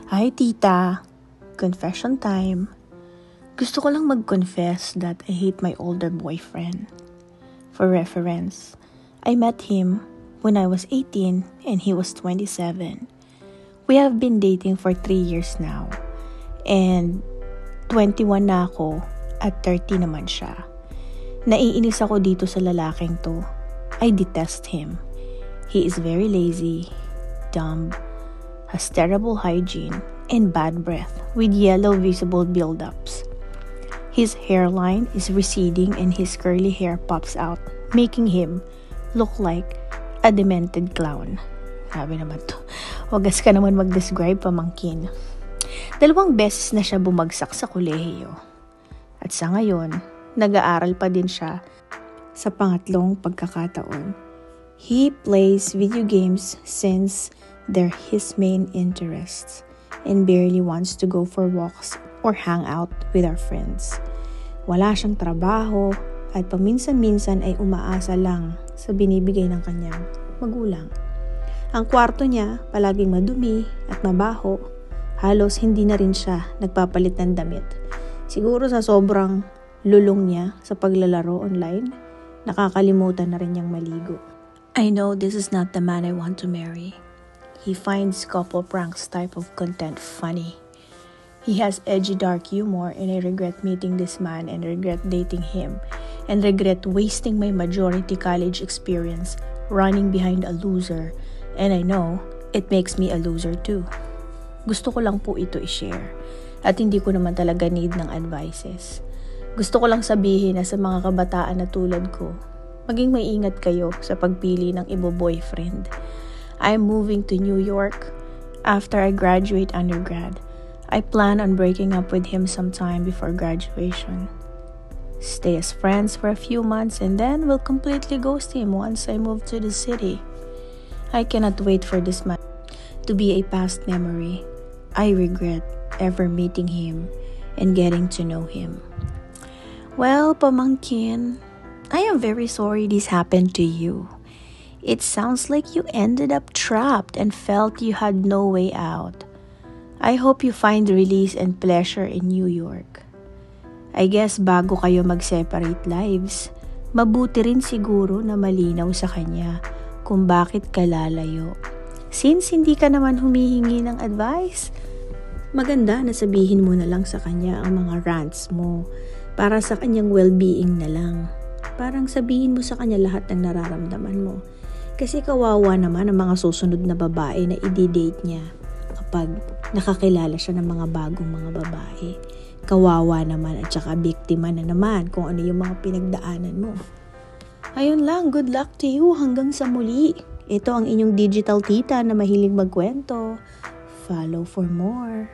Hi, tita. Confession time. Gusto ko lang mag-confess that I hate my older boyfriend. For reference, I met him when I was 18 and he was 27. We have been dating for 3 years now. And 21 na ako at 30 naman siya. Naiinis ako dito sa lalaking to. I detest him. He is very lazy, dumb, has terrible hygiene, and bad breath with yellow visible buildups. His hairline is receding and his curly hair pops out, making him look like a demented clown. Sabi naman to. Wagas ka naman mag-describe, pamangkin. 2 beses na siya bumagsak sa kolehiyo. At sa ngayon, nag-aaral pa din siya sa pangatlong pagkakataon. He plays video games since they're his main interests and barely wants to go for walks or hang out with our friends. Wala siyang trabaho at paminsan-minsan ay umaasa lang sa binibigay ng kanyang magulang. Ang kwarto niya palaging madumi at mabaho. Halos hindi na rin siya nagpapalit ng damit. Siguro sa sobrang lulong niya sa paglalaro online, nakakalimutan na rin niyang maligo. I know this is not the man I want to marry. He finds couple pranks type of content funny. He has edgy dark humor and I regret meeting this man and regret dating him and regret wasting my majority college experience running behind a loser, and I know it makes me a loser too. Gusto ko lang po ito i-share at hindi ko naman talaga need ng advices. Gusto ko lang sabihin na sa mga kabataan na tulad ko, maging maingat kayo sa pagpili ng ibo-boyfriend. I'm moving to New York after I graduate undergrad. I plan on breaking up with him sometime before graduation. Stay as friends for a few months and then we'll completely ghost him once I move to the city. I cannot wait for this man to be a past memory. I regret ever meeting him and getting to know him. Well, pamangkin, I am very sorry this happened to you. It sounds like you ended up trapped and felt you had no way out. I hope you find release and pleasure in New York. I guess bago kayo mag-separate lives, mabuti rin siguro na malinaw sa kanya kung bakit ka lalayo. Since hindi ka naman humihingi ng advice, maganda na sabihin mo na lang sa kanya ang mga rants mo para sa kanyang well-being na lang. Parang sabihin mo sa kanya lahat ng nararamdaman mo. Kasi kawawa naman ang mga susunod na babae na i-date niya kapag nakakilala siya ng mga bagong mga babae. Kawawa naman at saka biktima na naman kung ano yung mga pinagdaanan mo. Ayun lang, good luck to you hanggang sa muli. Ito ang inyong digital tita na mahilig magkwento. Follow for more.